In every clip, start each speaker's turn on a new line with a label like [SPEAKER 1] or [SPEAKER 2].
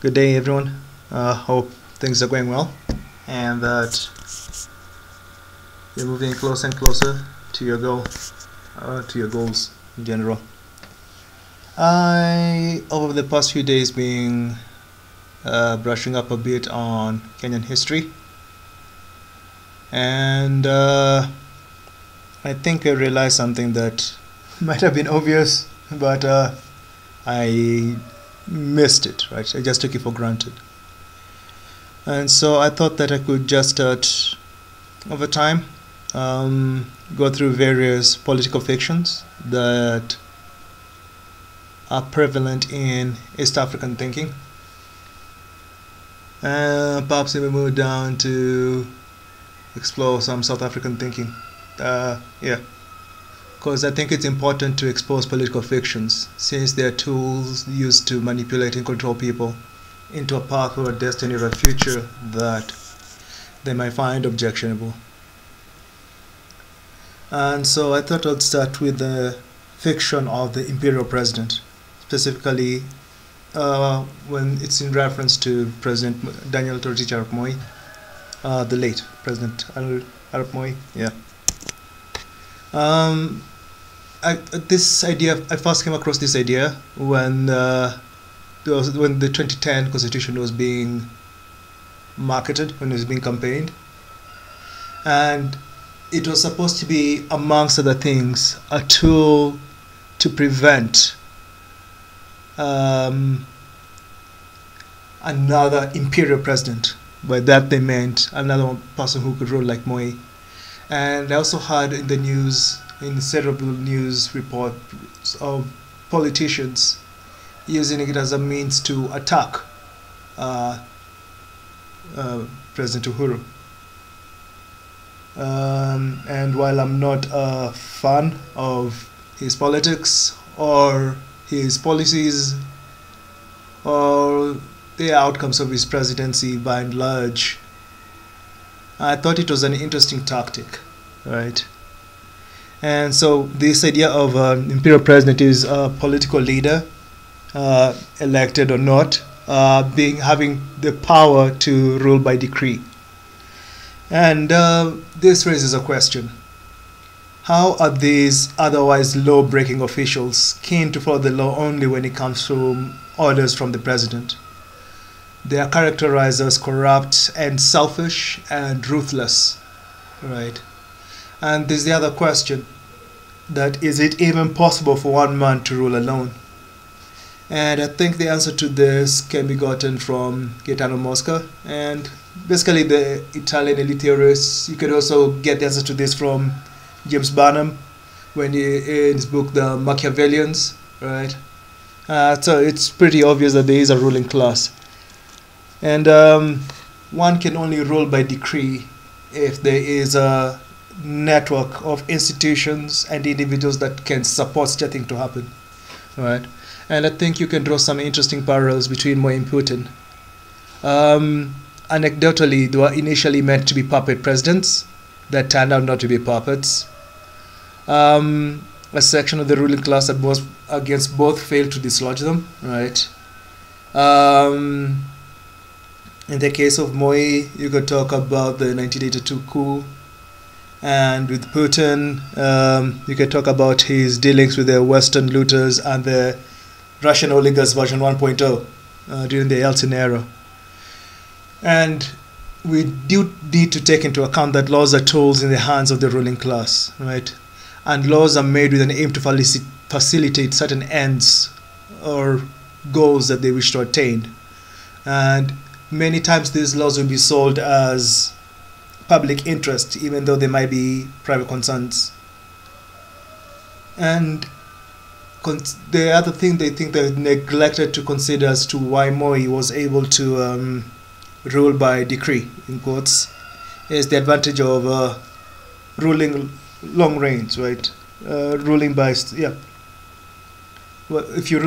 [SPEAKER 1] Good day, everyone. Hope things are going well and that you're moving closer and closer to your goal, to your goals in general. Over the past few days, been brushing up a bit on Kenyan history, and I think I realized something that might have been obvious, but I missed it, right? I just took it for granted. And so I thought that I could just start over time, go through various political fictions that are prevalent in East African thinking. Perhaps we move down to explore some South African thinking. Yeah, because I think it's important to expose political fictions since they are tools used to manipulate and control people into a path or a destiny or a future that they might find objectionable. And so I thought I'd start with the fiction of the Imperial president, specifically when it's in reference to President Daniel Tortich Arap Moi, the late President Arap Moi. Yeah. This idea, I first came across this idea when the 2010 Constitution was being marketed, when it was being campaigned, and it was supposed to be, amongst other things, a tool to prevent another imperial president. By that they meant another person who could rule like Moi. And I also heard in the news, in several news reports of politicians using it as a means to attack President Uhuru. And while I'm not a fan of his politics or his policies or the outcomes of his presidency by and large, I thought it was an interesting tactic, right? And so this idea of an imperial president is a political leader, elected or not, having the power to rule by decree. And this raises a question. How are these otherwise law-breaking officials keen to follow the law only when it comes to orders from the president? They are characterized as corrupt and selfish and ruthless, right? And there's the other question, that is it even possible for one man to rule alone? And I think the answer to this can be gotten from Gaetano Mosca and basically the Italian elite theorists. You could also get the answer to this from James Barnum when in his book The Machiavellians, right? So it's pretty obvious that there is a ruling class. And one can only rule by decree if there is a network of institutions and individuals that can support such a thing to happen, right? And I think you can draw some interesting parallels between Moi and Putin. Anecdotally, they were initially meant to be puppet presidents that turned out not to be puppets. A section of the ruling class that was against both failed to dislodge them, right? In the case of Moi, you could talk about the 1982 coup. And with Putin, you can talk about his dealings with the Western looters and the Russian oligarchs version 1.0 during the Yeltsin era. And we do need to take into account that laws are tools in the hands of the ruling class, right? And laws are made with an aim to facilitate certain ends or goals that they wish to attain. And many times these laws will be sold as public interest, even though they might be private concerns. And the other thing they think they neglected to consider as to why Moi was able to rule by decree, in quotes, is the advantage of ruling long reigns, right? Ruling by Well, if you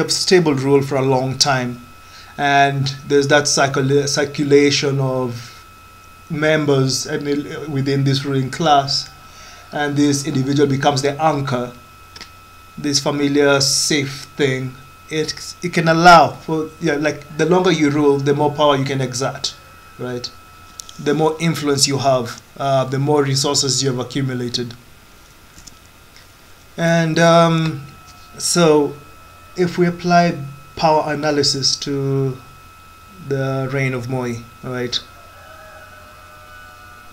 [SPEAKER 1] have stable rule for a long time, and there's that circulation of members within this ruling class, and this individual becomes the anchor, this familiar safe thing it can allow for, yeah, like the longer you rule, the more power you can exert, right? The more influence you have, the more resources you have accumulated. And so if we apply power analysis to the reign of Moi, right,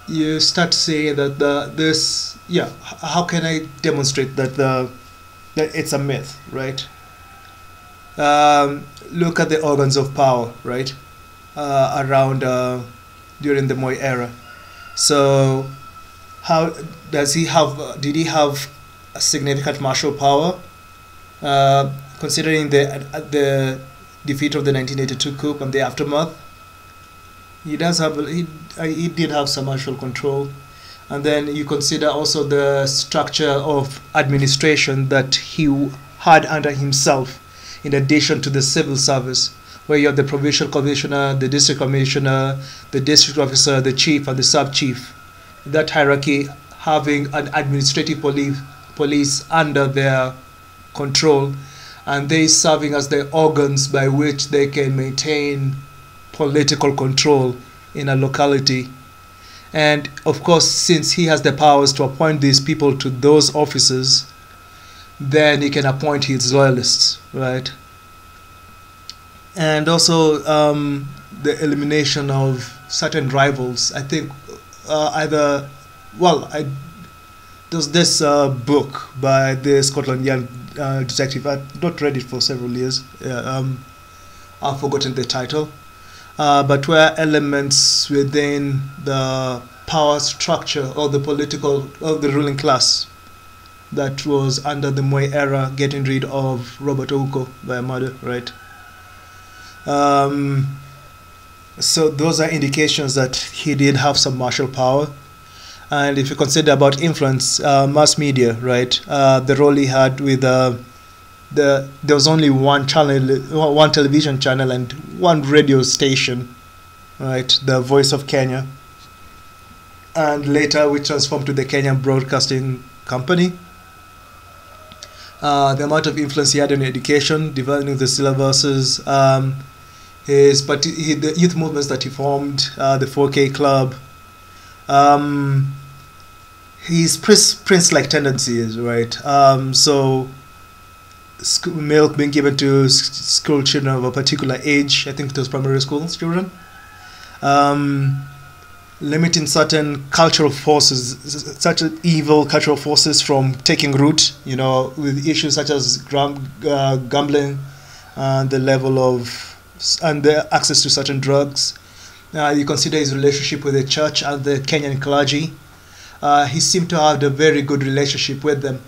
[SPEAKER 1] you start saying that this, yeah, how can I demonstrate that that it's a myth, right? Look at the organs of power, right, around during the Moi era. So how does he have? Did he have a significant martial power? Considering the defeat of the 1982 coup and the aftermath, he does have he did have some martial control. And then you consider also the structure of administration that he had under himself, in addition to the civil service, where you have the provincial commissioner, the district commissioner, the district officer, the chief, and the sub-chief. That hierarchy having an administrative police under their control, and they serving as the organs by which they can maintain political control in a locality. And of course, since he has the powers to appoint these people to those offices, then he can appoint his loyalists, right? And also the elimination of certain rivals. I think there's this book by the Scotland Yard detective. I've not read it for several years. I've forgotten the title. But where elements within the power structure or the political of the ruling class that was under the Moi era, getting rid of Robert Ouko by murder, right? So those are indications that he did have some martial power. And if you consider about influence, mass media, right? The role he had with there was only one channel, one television channel, and one radio station, right? The Voice of Kenya, and later we transformed to the Kenyan Broadcasting Company. The amount of influence he had on education, developing the syllabuses, the youth movements that he formed, the 4K Club, his prince-like tendencies, right? So milk being given to school children of a particular age, I think it was primary school children, limiting certain cultural forces, such as evil cultural forces, from taking root, with issues such as gambling, the level of, and the access to certain drugs. You consider his relationship with the church and the Kenyan clergy. He seemed to have a very good relationship with them,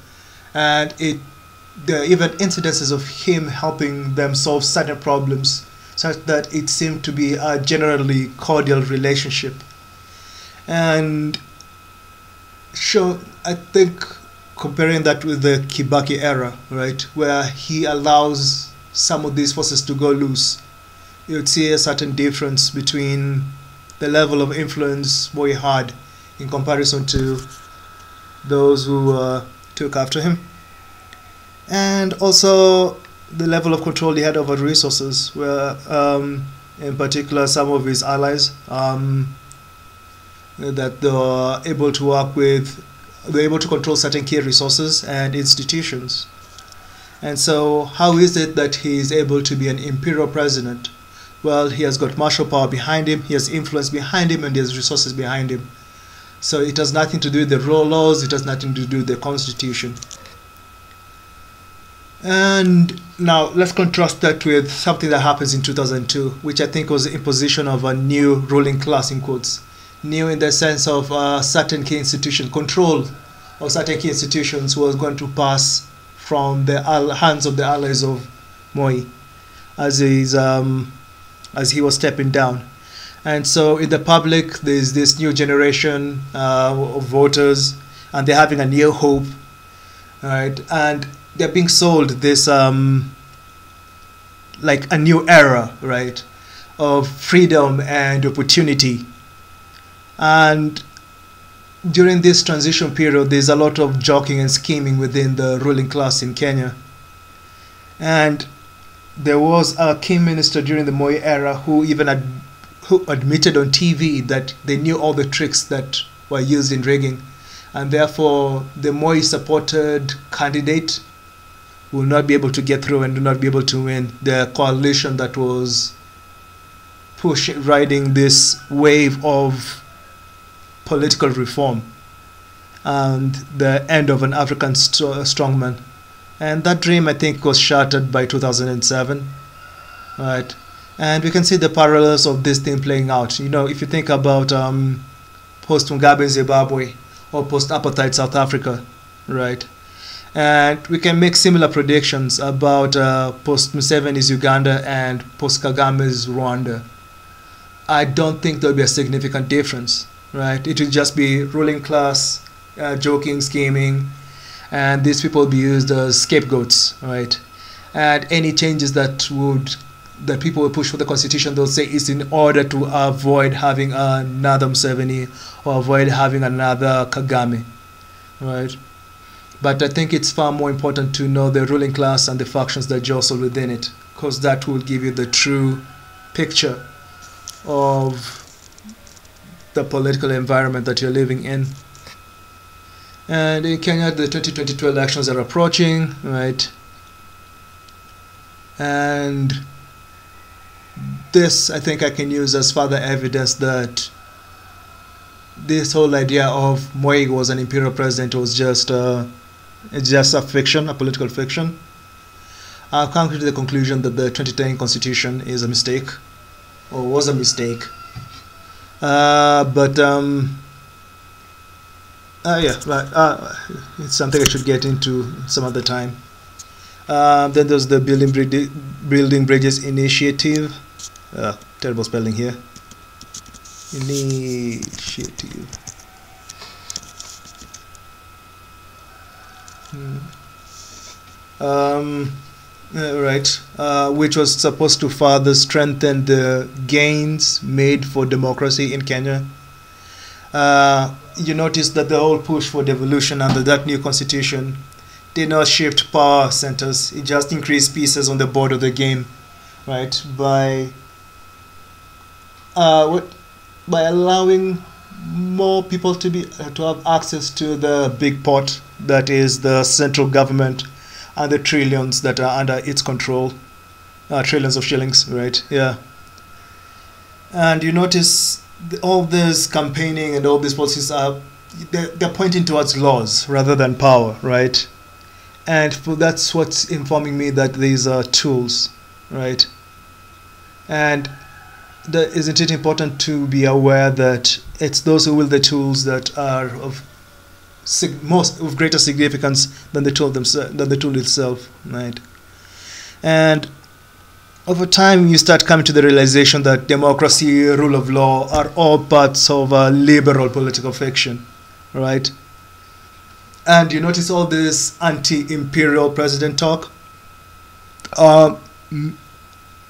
[SPEAKER 1] and even incidences of him helping them solve certain problems, such that it seemed to be a generally cordial relationship. And I think comparing that with the Kibaki era, right, where he allows some of these forces to go loose, you'd see a certain difference between the level of influence Moi had in comparison to those who took after him. And also the level of control he had over resources, where in particular some of his allies that they were able to work with, they're able to control certain key resources and institutions. And so how is it that he is able to be an imperial president? Well, he has got martial power behind him, he has influence behind him, and he has resources behind him. So it has nothing to do with the rule laws, it has nothing to do with the constitution. And now let's contrast that with something that happens in 2002, which I think was the imposition of a new ruling class, in quotes. New in the sense of certain key institution, control of certain key institutions was going to pass from the hands of the allies of Moi as he was stepping down. And so in the public, there's this new generation of voters, and they're having a new hope, right? And they're being sold this like a new era, right, of freedom and opportunity. And during this transition period, there's a lot of joking and scheming within the ruling class in Kenya. And there was a key minister during the Moi era who even who admitted on TV that they knew all the tricks that were used in rigging, and therefore the Moi supported candidate will not be able to get through and will not be able to win. The coalition that was riding this wave of political reform and the end of an African strongman. And that dream, I think, was shattered by 2007, right? And we can see the parallels of this thing playing out. You know, if you think about post-Mugabe Zimbabwe or post-apartheid South Africa, right? And we can make similar predictions about post-Museveni's Uganda and post-Kagame's Rwanda. I don't think there'll be a significant difference, right? It will just be ruling class, joking, scheming, and these people will be used as scapegoats, right? And any changes that people will push for the constitution, they'll say is in order to avoid having another Museveni or avoid having another Kagame, right? But I think it's far more important to know the ruling class and the factions that jostle within it, because that will give you the true picture of the political environment that you're living in. And in Kenya, the 2022 elections are approaching, right? And this, I think I can use as further evidence that this whole idea of Moi was an imperial president was just a fiction, a political fiction. I've come to the conclusion that the 2010 constitution is a mistake, or was a mistake. It's something I should get into some other time. Then there's the Building Bridges Initiative. Terrible spelling here. Initiative. Which was supposed to further strengthen the gains made for democracy in Kenya. You notice that the whole push for devolution under that new constitution did not shift power centers. It just increased pieces on the board of the game, right? By allowing more people to have access to the big pot that is the central government and the trillions that are under its control, trillions of shillings, right? Yeah. And you notice all this campaigning and all these policies they're pointing towards laws rather than power, right? And that's what's informing me that these are tools, right? And isn't it important to be aware that it's those who wield the tools that are of greater significance than the tool itself, right? And over time, you start coming to the realization that democracy, rule of law are all parts of a liberal political fiction, right? And you notice all this anti-imperial president talk.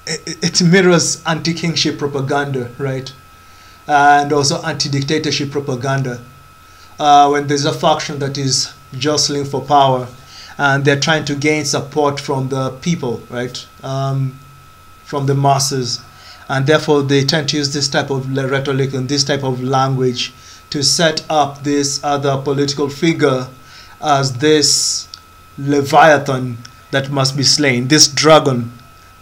[SPEAKER 1] It mirrors anti-kingship propaganda, right? And also anti-dictatorship propaganda. When there's a faction that is jostling for power and they're trying to gain support from the people, right? From the masses, and therefore they tend to use this type of rhetoric and this type of language to set up this other political figure as this leviathan that must be slain, this dragon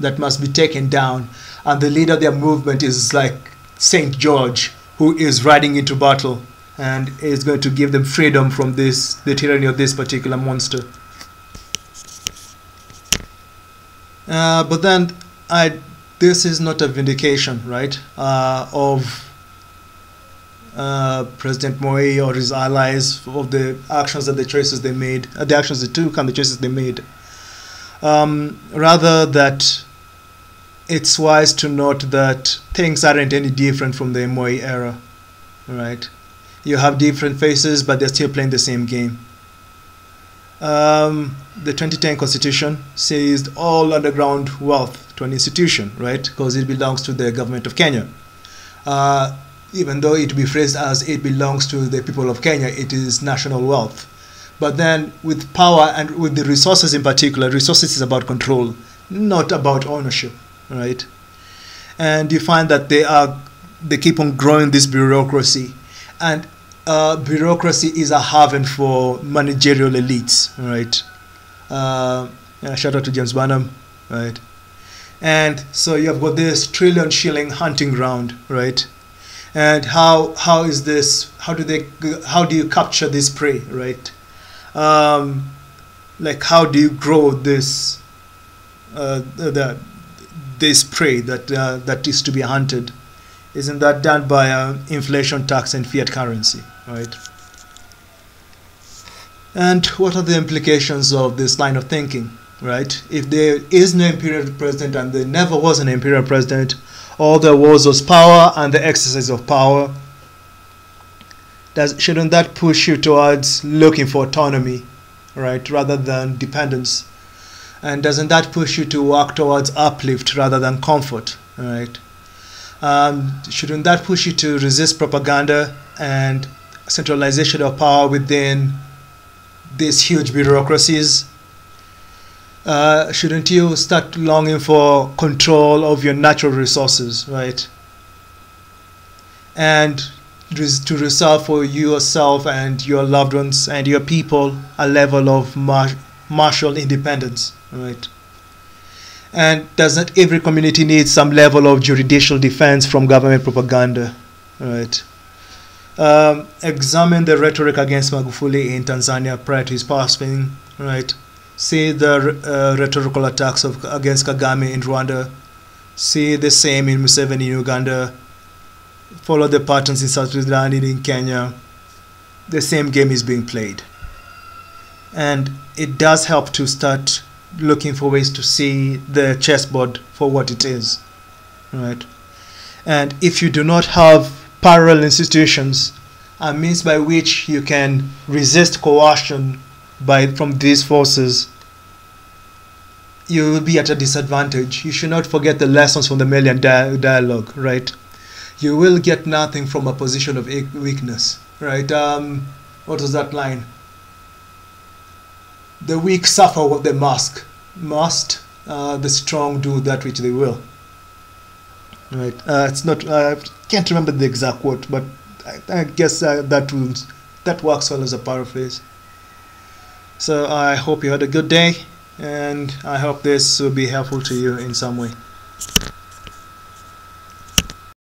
[SPEAKER 1] that must be taken down, and the leader of their movement is like Saint George, who is riding into battle and is going to give them freedom from the tyranny of this particular monster. But then this is not a vindication, right, of President Moi or his allies of the actions and the choices they made, the actions they took and the choices they made. Rather that it's wise to note that things aren't any different from the Moi era, right? You have different faces, but they're still playing the same game. The 2010 constitution seized all underground wealth to an institution, right? Because it belongs to the government of Kenya. Even though it be phrased as it belongs to the people of Kenya, it is national wealth. But then with power and with the resources in particular, resources is about control. not about ownership, right? And you find that they keep on growing this bureaucracy, and bureaucracy is a haven for managerial elites, right? Yeah, shout out to James Barnum, right? And so you have got this trillion shilling hunting ground, right? And how is this? How do you capture this prey, right? Like how do you grow this prey that is to be hunted? Isn't that done by inflation, tax, and fiat currency, right? And what are the implications of this line of thinking, right? If there is no imperial president and there never was an imperial president, all there was power and the exercise of power, shouldn't that push you towards looking for autonomy, right, rather than dependence? And doesn't that push you to work towards uplift rather than comfort, right? Shouldn't that push you to resist propaganda and centralization of power within these huge bureaucracies? Shouldn't you start longing for control of your natural resources, right? And to reserve for yourself and your loved ones and your people a level of martial independence, right? And doesn't every community need some level of judicial defense from government propaganda, right? Examine the rhetoric against Magufuli in Tanzania prior to his passing, right? See the rhetorical attacks against Kagame in Rwanda. See the same in Museveni in Uganda. Follow the patterns in South Sudan and in Kenya. The same game is being played. And it does help to start looking for ways to see the chessboard for what it is, right? And if you do not have parallel institutions, a means by which you can resist coercion from these forces, you will be at a disadvantage. You should not forget the lessons from the Malian dialogue, right? You will get nothing from a position of weakness, right? What was that line? The weak suffer what they must. The strong do that which they will. Right? It's not. I can't remember the exact quote, but I guess that works well as a paraphrase. So I hope you had a good day, and I hope this will be helpful to you in some way.